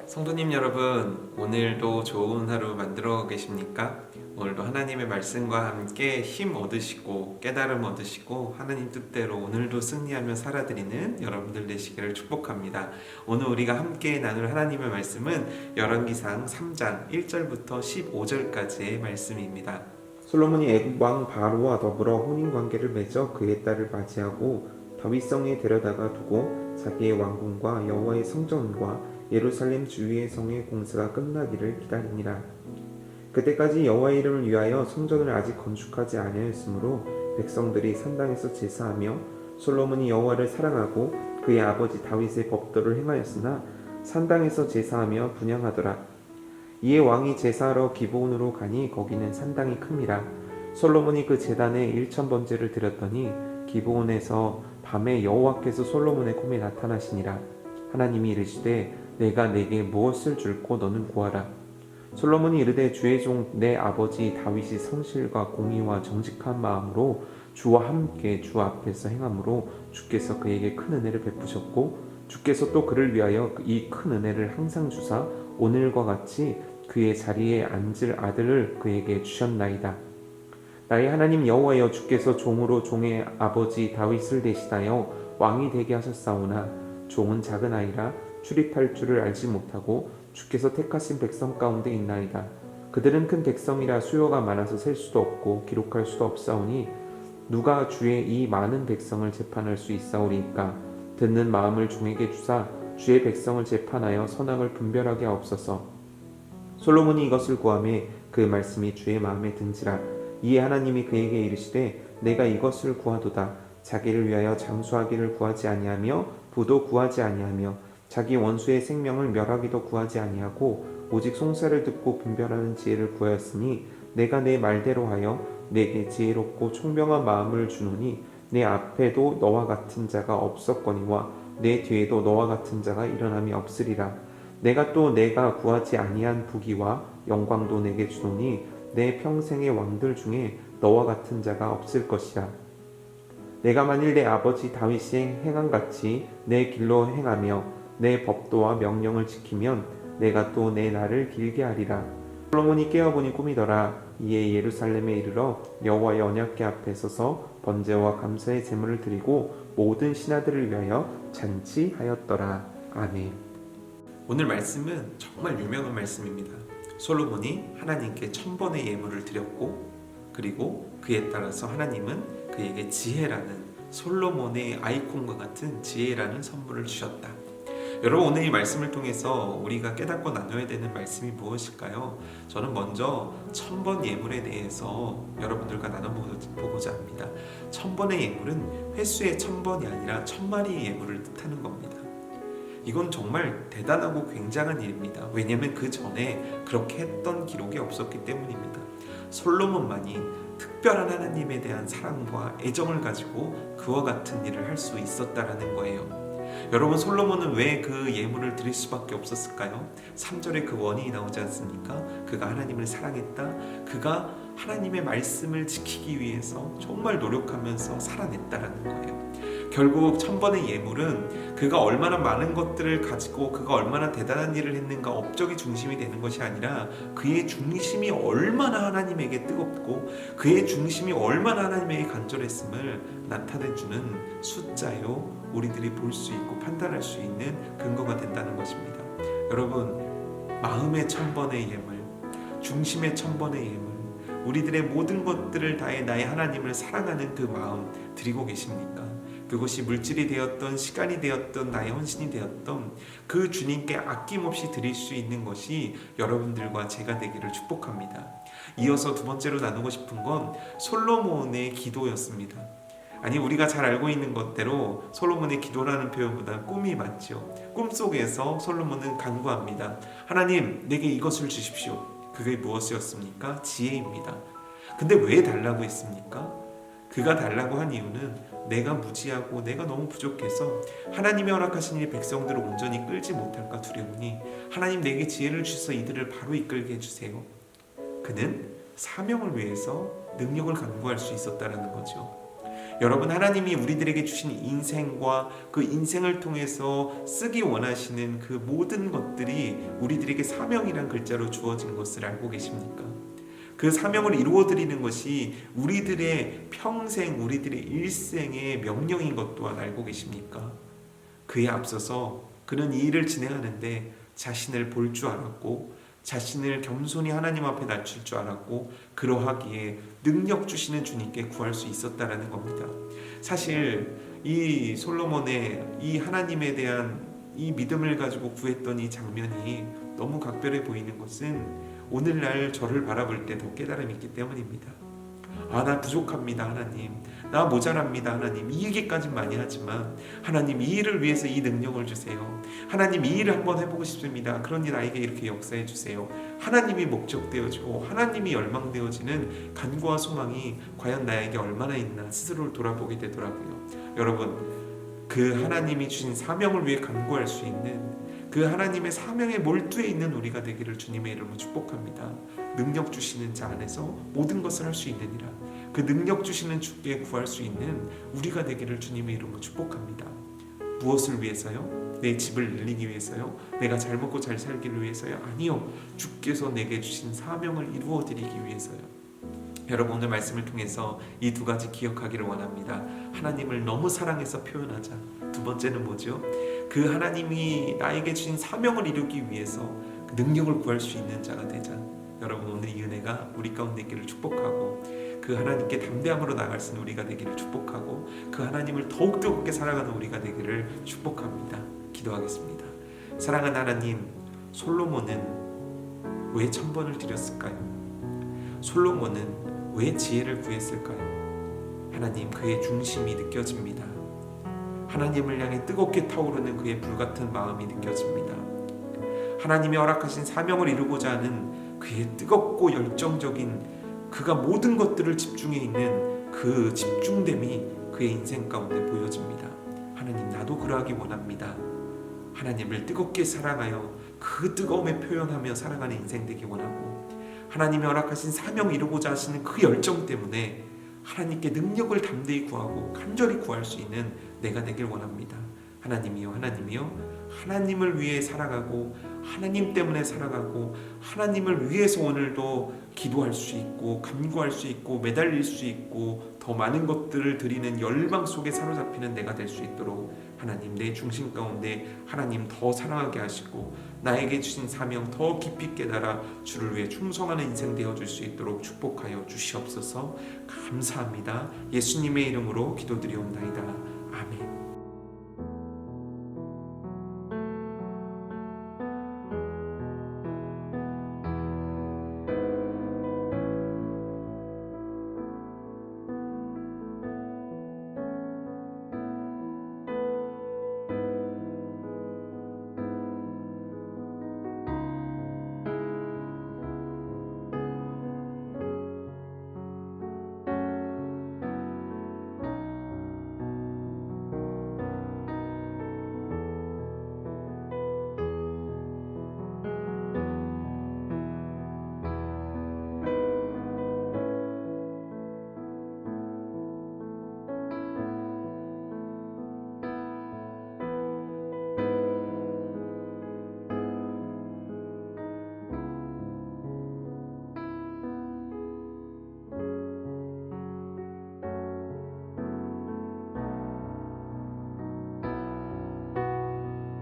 성도님 여러분, 오늘도 좋은 하루 만들어 계십니까? 오늘도 하나님의 말씀과 함께 힘 얻으시고 깨달음 얻으시고 하나님 뜻대로 오늘도 승리하며 살아드리는 여러분들 되시기를 축복합니다. 오늘 우리가 함께 나눌 하나님의 말씀은 열왕기상 3장 1절부터 15절까지의 말씀입니다. 솔로몬이 애굽 왕 바로와 더불어 혼인 관계를 맺어 그의 딸을 맞이하고 다윗성에 데려다가 두고 자기의 왕궁과 여호와의 성전과 예루살렘 주위의 성의 공사가 끝나기를 기다리니라. 그때까지 여호와의 이름을 위하여 성전을 아직 건축하지 아니하였으므로 백성들이 산당에서 제사하며 솔로몬이 여호와를 사랑하고 그의 아버지 다윗의 법도를 행하였으나 산당에서 제사하며 분향하더라. 이에 왕이 제사하러 기브온으로 가니 거기는 산당이 큽니다. 솔로몬이 그 제단에 1000번제를 드렸더니 기브온에서 밤에 여호와께서 솔로몬의 꿈에 나타나시니라. 하나님이 이르시되 내가 내게 무엇을 줄고 너는 구하라. 솔로몬이 이르되 주의 종 내 아버지 다윗이 성실과 공의와 정직한 마음으로 주와 함께 주 앞에서 행함으로 주께서 그에게 큰 은혜를 베푸셨고 주께서 또 그를 위하여 이 큰 은혜를 항상 주사 오늘과 같이 그의 자리에 앉을 아들을 그에게 주셨나이다. 나의 하나님 여호와여, 주께서 종으로 종의 아버지 다윗을 대신하여 왕이 되게 하셨사오나 종은 작은 아이라 출입할 줄을 알지 못하고 주께서 택하신 백성 가운데 있나이다. 그들은 큰 백성이라 수요가 많아서 셀 수도 없고 기록할 수도 없사오니 누가 주의 이 많은 백성을 재판할 수 있사오리이까. 듣는 마음을 종에게 주사 주의 백성을 재판하여 선악을 분별하게 하옵소서. 솔로몬이 이것을 구하매 그 말씀이 주의 마음에 든지라. 이에 하나님이 그에게 이르시되 내가 이것을 구하도다. 자기를 위하여 장수하기를 구하지 아니하며 부도 구하지 아니하며 자기 원수의 생명을 멸하기도 구하지 아니하고 오직 송사를 듣고 분별하는 지혜를 구하였으니 내가 내 말대로 하여 내게 지혜롭고 총명한 마음을 주노니 내 앞에도 너와 같은 자가 없었거니와 내 뒤에도 너와 같은 자가 일어남이 없으리라. 내가 또 내가 구하지 아니한 부귀와 영광도 내게 주노니 내 평생의 왕들 중에 너와 같은 자가 없을 것이라. 내가 만일 내 아버지 다윗이 행한같이 내 길로 행하며 내 법도와 명령을 지키면 내가 또 내 날을 길게 하리라. 솔로몬이 깨어보니 꿈이더라. 이에 예루살렘에 이르러 여호와의 언약궤 앞에 서서 번제와 감사의 제물을 드리고 모든 신하들을 위하여 잔치하였더라. 아멘. 오늘 말씀은 정말 유명한 말씀입니다. 솔로몬이 하나님께 1000번의 예물을 드렸고 그리고 그에 따라서 하나님은 그에게 지혜라는 솔로몬의 아이콘과 같은 지혜라는 선물을 주셨다. 여러분, 오늘 이 말씀을 통해서 우리가 깨닫고 나눠야 되는 말씀이 무엇일까요? 저는 먼저 1000번 예물에 대해서 여러분들과 나눠보고자 합니다. 1000번의 예물은 횟수의 1000번이 아니라 1000마리의 예물을 뜻하는 겁니다. 이건 정말 대단하고 굉장한 일입니다. 왜냐하면 그 전에 그렇게 했던 기록이 없었기 때문입니다. 솔로몬만이 특별한 하나님에 대한 사랑과 애정을 가지고 그와 같은 일을 할 수 있었다라는 거예요. 여러분, 솔로몬은 왜 그 예물을 드릴 수밖에 없었을까요? 3절에 그 원인이 나오지 않습니까? 그가 하나님을 사랑했다. 그가 하나님의 말씀을 지키기 위해서 정말 노력하면서 살아냈다라는 거예요. 결국 1000번의 예물은 그가 얼마나 많은 것들을 가지고 그가 얼마나 대단한 일을 했는가 업적이 중심이 되는 것이 아니라 그의 중심이 얼마나 하나님에게 뜨겁고 그의 중심이 얼마나 하나님에게 간절했음을 나타내주는 숫자요 우리들이 볼 수 있고 판단할 수 있는 근거가 된다는 것입니다. 여러분, 마음의 1000번의 예물, 중심의 1000번의 예물, 우리들의 모든 것들을 다해 나의 하나님을 사랑하는 그 마음 드리고 계십니까? 그것이 물질이 되었던 시간이 되었던 나의 헌신이 되었던 그 주님께 아낌없이 드릴 수 있는 것이 여러분들과 제가 되기를 축복합니다. 이어서 두 번째로 나누고 싶은 건 솔로몬의 기도였습니다. 아니, 우리가 잘 알고 있는 것대로 솔로몬의 기도라는 표현보다 꿈이 맞죠. 꿈속에서 솔로몬은 간구합니다. 하나님, 내게 이것을 주십시오. 그게 무엇이었습니까? 지혜입니다. 근데 왜 달라고 했습니까? 그가 달라고 한 이유는 내가 무지하고 내가 너무 부족해서 하나님의 허락하신 이 백성들을 온전히 끌지 못할까 두려우니 하나님, 내게 지혜를 주셔서 이들을 바로 이끌게 해주세요. 그는 사명을 위해서 능력을 간구할 수 있었다는 거죠. 여러분, 하나님이 우리들에게 주신 인생과 그 인생을 통해서 쓰기 원하시는 그 모든 것들이 우리들에게 사명이란 글자로 주어진 것을 알고 계십니까? 그 사명을 이루어드리는 것이 우리들의 평생, 우리들의 일생의 명령인 것 또한 알고 계십니까? 그에 앞서서 그는 이 일을 진행하는데 자신을 볼 줄 알았고, 자신을 겸손히 하나님 앞에 낮출 줄 알았고, 그러하기에 능력 주시는 주님께 구할 수 있었다라는 겁니다. 사실 이 솔로몬의 이 하나님에 대한 이 믿음을 가지고 구했던 이 장면이 너무 각별해 보이는 것은 오늘날 저를 바라볼 때 더 깨달음이 있기 때문입니다. 나 부족합니다 하나님, 나 모자랍니다 하나님, 이 얘기까진 많이 하지만 하나님, 이 일을 위해서 이 능력을 주세요. 하나님, 이 일을 한번 해보고 싶습니다. 그러니 나에게 이렇게 역사해 주세요. 하나님이 목적되어지고 하나님이 열망되어지는 간구와 소망이 과연 나에게 얼마나 있나 스스로를 돌아보게 되더라고요. 여러분, 그 하나님이 주신 사명을 위해 간구할 수 있는 그 하나님의 사명에 몰두해 있는 우리가 되기를 주님의 이름으로 축복합니다. 능력 주시는 자 안에서 모든 것을 할 수 있느니라. 그 능력 주시는 주께 구할 수 있는 우리가 되기를 주님의 이름으로 축복합니다. 무엇을 위해서요? 내 집을 늘리기 위해서요? 내가 잘 먹고 잘 살기를 위해서요? 아니요, 주께서 내게 주신 사명을 이루어드리기 위해서요. 여러분, 오늘 말씀을 통해서 이 두 가지 기억하기를 원합니다. 하나님을 너무 사랑해서 표현하자. 두 번째는 뭐죠? 그 하나님이 나에게 주신 사명을 이루기 위해서 그 능력을 구할 수 있는 자가 되자. 여러분, 오늘 이 은혜가 우리 가운데 있기를 축복하고, 그 하나님께 담대함으로 나아갈 수 있는 우리가 되기를 축복하고, 그 하나님을 더욱 뜨겁게 살아가는 우리가 되기를 축복합니다. 기도하겠습니다. 사랑하는 하나님, 솔로몬은 왜 1000번을 드렸을까요? 솔로몬은 왜 지혜를 구했을까요? 하나님, 그의 중심이 느껴집니다. 하나님을 향해 뜨겁게 타오르는 그의 불같은 마음이 느껴집니다. 하나님이 허락하신 사명을 이루고자 하는 그의 뜨겁고 열정적인, 그가 모든 것들을 집중해 있는 그 집중됨이 그의 인생 가운데 보여집니다. 하나님, 나도 그러하기 원합니다. 하나님을 뜨겁게 사랑하여 그 뜨거움에 표현하며 살아가는 인생 되기 원하고, 하나님이 허락하신 사명을 이루고자 하시는 그 열정 때문에 하나님께 능력을 담대히 구하고 간절히 구할 수 있는 내가 되길 원합니다. 하나님이여, 하나님이여, 하나님을 위해 살아가고 하나님 때문에 살아가고 하나님을 위해서 오늘도 기도할 수 있고 간구할 수 있고 매달릴 수 있고 더 많은 것들을 드리는 열망 속에 사로잡히는 내가 될 수 있도록 하나님, 내 중심 가운데 하나님 더 사랑하게 하시고 나에게 주신 사명 더 깊이 깨달아 주를 위해 충성하는 인생 되어줄 수 있도록 축복하여 주시옵소서. 감사합니다. 예수님의 이름으로 기도드리옵나이다.